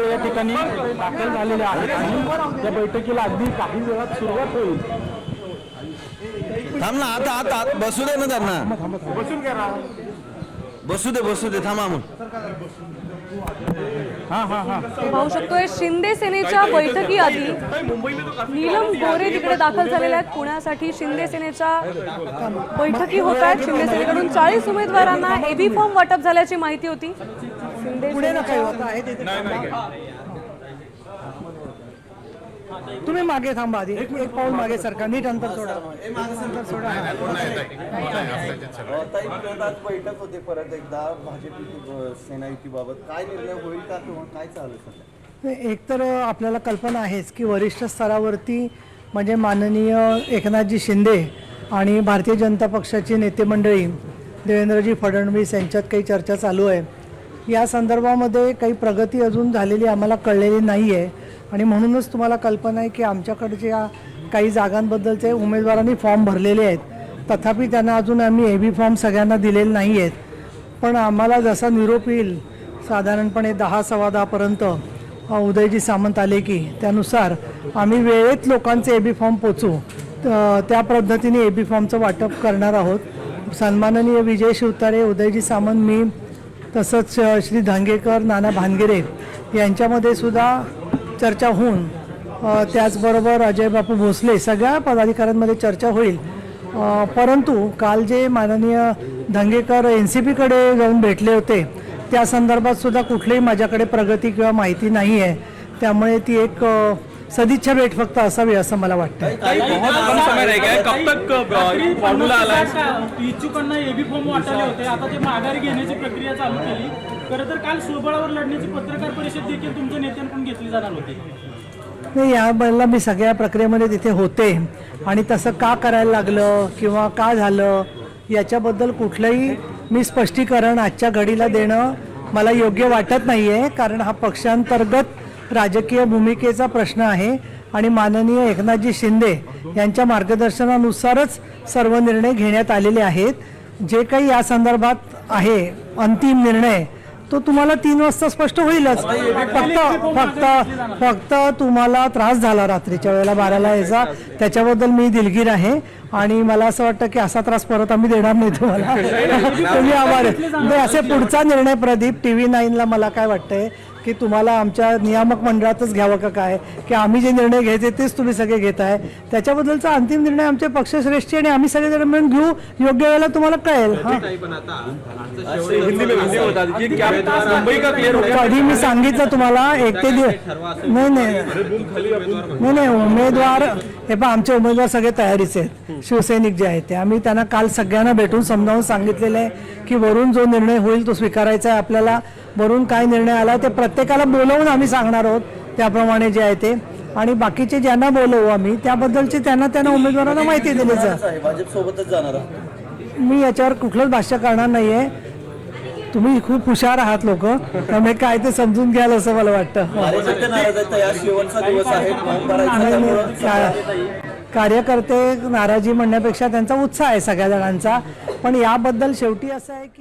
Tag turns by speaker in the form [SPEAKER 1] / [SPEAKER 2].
[SPEAKER 1] या ठिकाणी दाखल झालेले आहेत आणि या बैठकीला अगदी काही वेळात सुरुवात होईल.
[SPEAKER 2] थांब ना, आता बसू दे ना त्यांना. बसू दे थांबा मग.
[SPEAKER 3] पाहू शकतोय शिंदे सेनेच्या बैठकीआधी नीलम गोरे तिकडे दाखल झालेल्या आहेत. पुण्यासाठी शिंदे सेनेच्या बैठकी होत आहेत. शिंदे सेनेकडून 40 उमेदवारांना एबी फॉर्म वाटप झाल्याची माहिती होती. शिंदे
[SPEAKER 1] तुम्ही मागे थांबा, आधी एक पाऊल मागे सरका, नीट अंतर सोडा.
[SPEAKER 2] बैठक होते परत एकदा भाजप सेना युतीबाबत काय निर्णय होईल का किंवा काय चालू?
[SPEAKER 1] एक तर आपल्याला कल्पना आहेच की वरिष्ठ स्तरावरती म्हणजे माननीय एकनाथजी शिंदे आणि भारतीय जनता पक्षाची नेते मंडळी देवेंद्रजी फडणवीस यांच्यात काही चर्चा चालू आहे. या संदर्भामध्ये काही प्रगती अजून झालेली आम्हाला कळलेली नाही आहे आणि म्हणूनच तुम्हाला कल्पना आहे की आमच्याकडच्या काही जागांबद्दलचे उमेदवारांनी फॉर्म भरलेले आहेत. तथापि त्यांना अजून आम्ही एबी फॉर्म सगळ्यांना दिलेले नाही आहेत. पण आम्हाला जसा निरोप येईल साधारणपणे 10-10:15पर्यंत उदयजी सामंत आले की त्यानुसार आम्ही वेळेत लोकांचे एबी फॉर्म पोचू त्या पद्धतीने एबी फॉर्मचं वाटप करणार आहोत. सन्माननीय विजय शिवतारे, उदयजी सामंत, मी तसंच श्री धांगेकर, नाना भानगिरे यांच्यामध्ये सुद्धा चर्चा होऊन त्याचबरोबर अजय बापू भोसले सगळ्या पदाधिकाऱ्यांमध्ये चर्चा होईल. परंतु काल जे माननीय धंगेकर NCPकडे जाऊन भेटले होते त्या संदर्भात सुद्धा कुठलीही माझ्याकडे प्रगती किंवा माहिती नाही आहे. त्यामुळे ती एक सदिच्छा भेट फक्त असावी असं मला वाटतं.
[SPEAKER 4] इच्छुकांना एबी फॉर्म वाटले होते, आता ते माघारी घेण्याची प्रक्रिया चालू केली. खरं तर काल स्वबळावर लढण्याची पत्रकार परिषद देखील तुमच्या नेत्यांकडून घेतली जाणार होती.
[SPEAKER 1] नाही, यावेळेला मी सगळ्या प्रक्रियेमध्ये तिथे होते आणि तसं का करायला लागलं किंवा का झालं याच्याबद्दल कुठलंही मी स्पष्टीकरण आजच्या घडीला देणं मला योग्य वाटत नाही आहे. कारण हा पक्षांतर्गत राजकीय भूमिकेचा प्रश्न आहे आणि माननीय एकनाथजी शिंदे यांच्या मार्गदर्शनानुसारच सर्व निर्णय घेण्यात आलेले आहेत. जे काही या संदर्भात आहे अंतिम निर्णय तो तुम्हाला 3 वाजता स्पष्ट होईलच. फक्त तुम्हाला त्रास झाला रात्रीच्या वेळेला 12ला यायचा, त्याच्याबद्दल मी दिलगीर आहे आणि मला असं वाटतं की असा त्रास परत आम्ही देणार नाही तुम्हाला. तुम्ही आभार. असे पुढचा निर्णय प्रदीप TV9ला मला काय वाटतंय की तुम्हाला आमच्या नियामक मंडळातच घ्यावं का काय, की आम्ही जे निर्णय घ्यायचे तेच तुम्ही सगळे घेताय. त्याच्याबद्दलचा अंतिम निर्णय आमचे पक्षश्रेष्ठी आणि आम्ही सगळे मिळून घेऊ. योग्य वेळेला तुम्हाला कळेल. कधी मी सांगितलं तुम्हाला 1 ते नाही उमेदवार हे पण आमचे उमेदवार सगळे तयारीचे आहेत. शिवसैनिक जे आहेत ते आम्ही त्यांना काल सगळ्यांना भेटून समजावून सांगितलेलं आहे की वरून जो निर्णय होईल तो स्वीकारायचा आहे आपल्याला. वरून काय निर्णय आला ते प्रत्येकाला बोलवून आम्ही सांगणार आहोत त्याप्रमाणे जे आहे ते. आणि बाकीचे ज्यांना बोलवू आम्ही त्याबद्दलची त्यांना उमेदवारांना माहिती दिली जाईल.
[SPEAKER 2] भाजपसोबतच जाणार.
[SPEAKER 1] मी याच्यावर कुठलंच भाष्य करणार नाही आहे. तुम्ही खूप हुशार आहात लोक, त्यामुळे काय ते समजून घ्याल असं मला वाटतं. कार्यकर्ते नाराजी म्हणण्यापेक्षा त्यांचा उत्साह आहे सगळ्या जणांचा. पण याबद्दल शेवटी असं आहे की